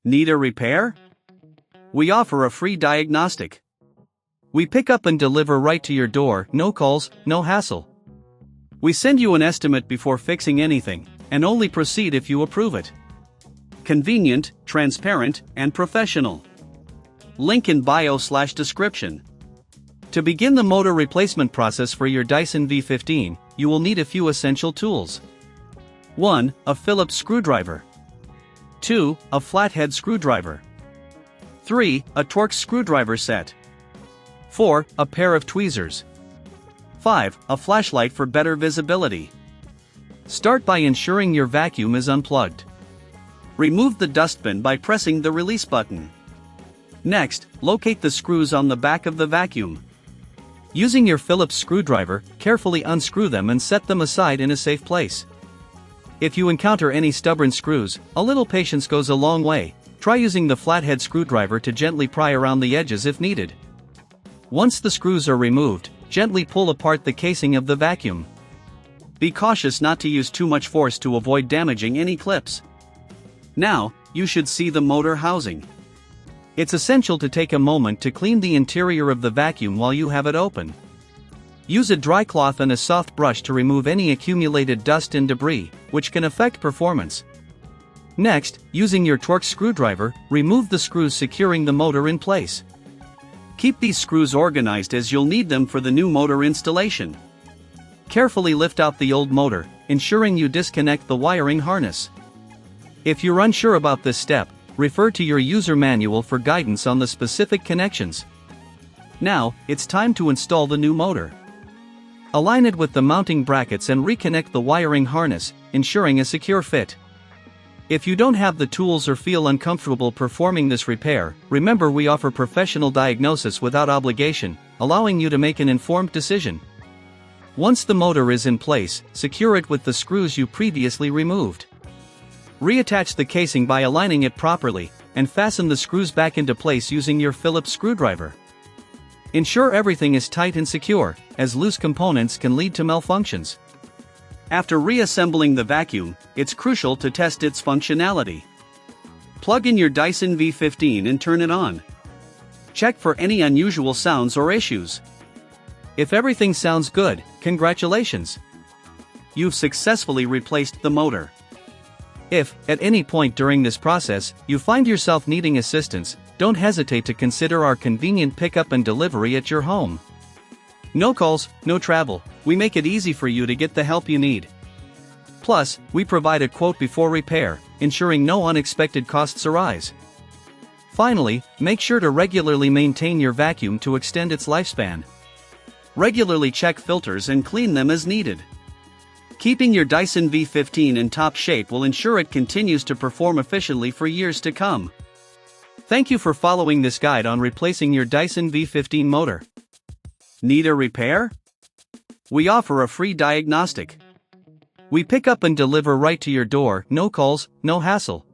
Need a repair? We offer a free diagnostic. We pick up and deliver right to your door, no calls, no hassle. We send you an estimate before fixing anything, and only proceed if you approve it. Convenient, transparent, and professional. Link in bio/description. To begin the motor replacement process for your Dyson V15, you will need a few essential tools. 1. A Phillips screwdriver. 2. A flathead screwdriver. 3. A Torx screwdriver set. 4. A pair of tweezers. 5. A flashlight for better visibility. Start by ensuring your vacuum is unplugged. Remove the dustbin by pressing the release button. Next, locate the screws on the back of the vacuum. Using your Phillips screwdriver, carefully unscrew them and set them aside in a safe place. If you encounter any stubborn screws, a little patience goes a long way. Try using the flathead screwdriver to gently pry around the edges if needed. Once the screws are removed, gently pull apart the casing of the vacuum. Be cautious not to use too much force to avoid damaging any clips. Now, you should see the motor housing. It's essential to take a moment to clean the interior of the vacuum while you have it open. Use a dry cloth and a soft brush to remove any accumulated dust and debris, which can affect performance. Next, using your Torx screwdriver, remove the screws securing the motor in place. Keep these screws organized as you'll need them for the new motor installation. Carefully lift out the old motor, ensuring you disconnect the wiring harness. If you're unsure about this step, refer to your user manual for guidance on the specific connections. Now, it's time to install the new motor. Align it with the mounting brackets and reconnect the wiring harness, ensuring a secure fit. If you don't have the tools or feel uncomfortable performing this repair, remember we offer professional diagnosis without obligation, allowing you to make an informed decision. Once the motor is in place, secure it with the screws you previously removed. Reattach the casing by aligning it properly, and fasten the screws back into place using your Phillips screwdriver. Ensure everything is tight and secure, as loose components can lead to malfunctions. After reassembling the vacuum, it's crucial to test its functionality. Plug in your Dyson V15 and turn it on. Check for any unusual sounds or issues. If everything sounds good, congratulations! You've successfully replaced the motor. If, at any point during this process, you find yourself needing assistance, don't hesitate to consider our convenient pickup and delivery at your home. No calls, no travel, we make it easy for you to get the help you need. Plus, we provide a quote before repair, ensuring no unexpected costs arise. Finally, make sure to regularly maintain your vacuum to extend its lifespan. Regularly check filters and clean them as needed. Keeping your Dyson V15 in top shape will ensure it continues to perform efficiently for years to come. Thank you for following this guide on replacing your Dyson V15 motor. Need a repair? We offer a free diagnostic. We pick up and deliver right to your door, no calls, no hassle.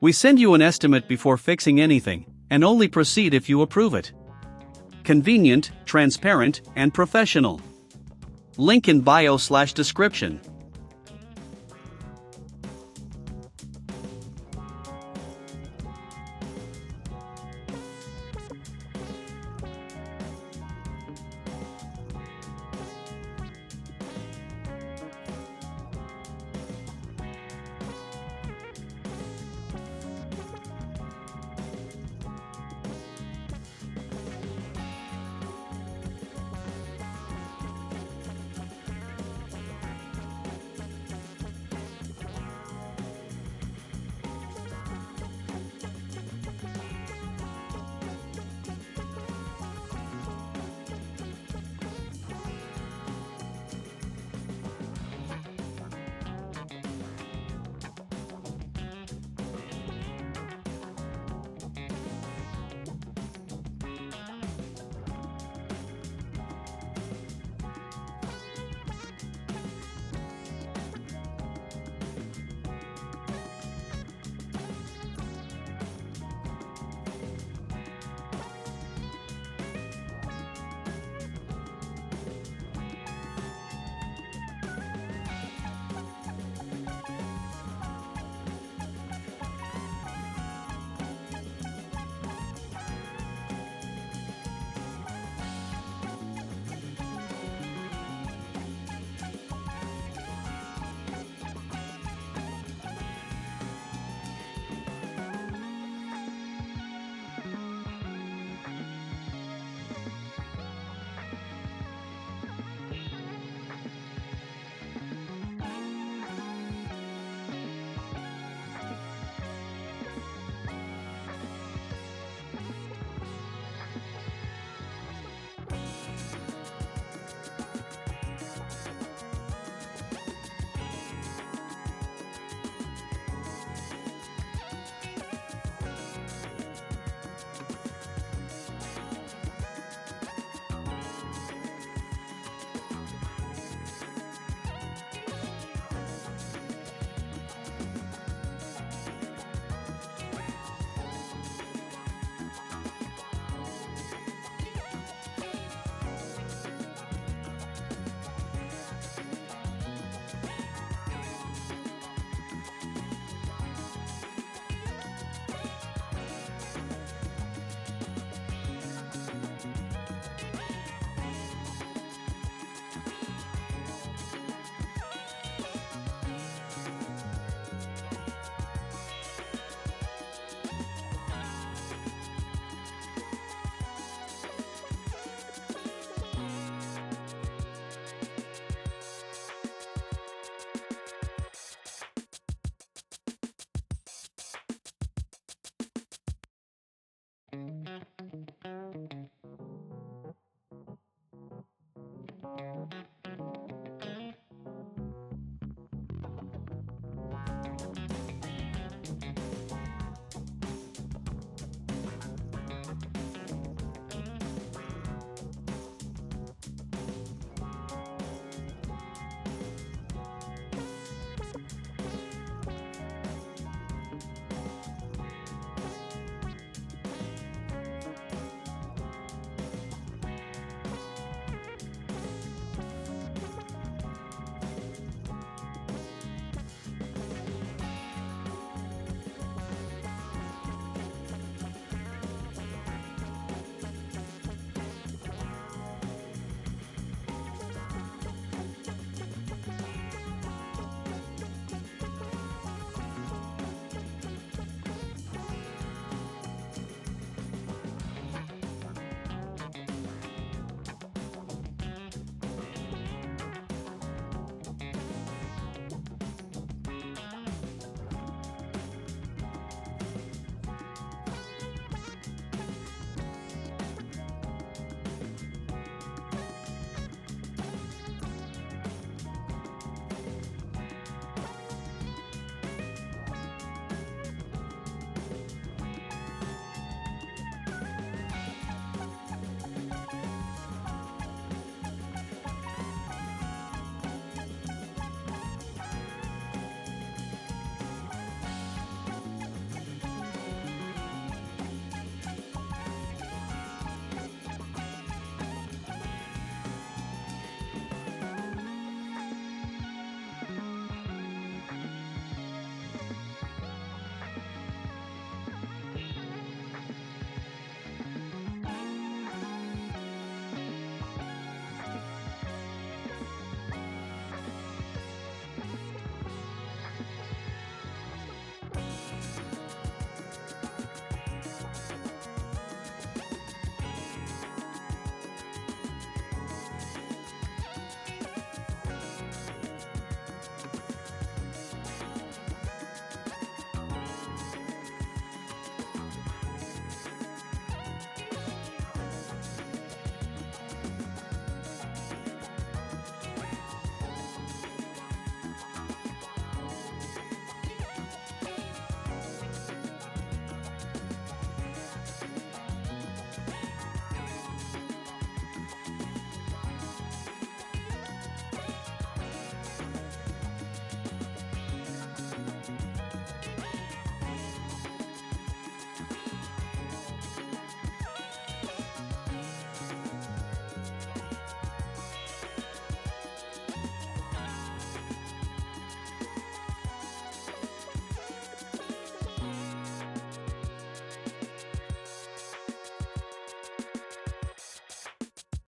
We send you an estimate before fixing anything, and only proceed if you approve it. Convenient, transparent, and professional. Link in bio/description.